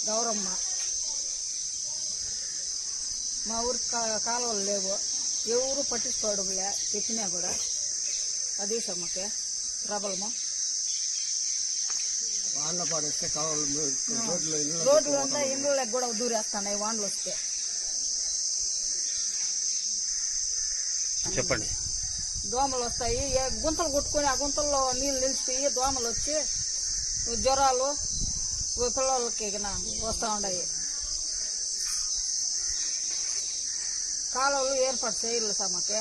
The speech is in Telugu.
గౌరమ్మ మా ఊరు కాలువలు లేవు, ఎవరు పట్టించుకోవడంలే, చెప్పినా కూడా అది సమ్మకే ప్రాబ్లము. వానలు పడిస్తే రోడ్లు అంతా ఇండ్లకి కూడా దూరేస్తున్నాయి వానలు వస్తే. చెప్పండి. దోమలు వస్తాయి, గుంతలు కొట్టుకొని ఆ గుంతల్లో నీళ్ళు నిలిచిపోయి దోమలు వచ్చి జ్వరాలు పిల్లలకి వస్తూ ఉన్నాయి. కాలువలు ఏర్పాటు చేయాలి సార్ మాకే.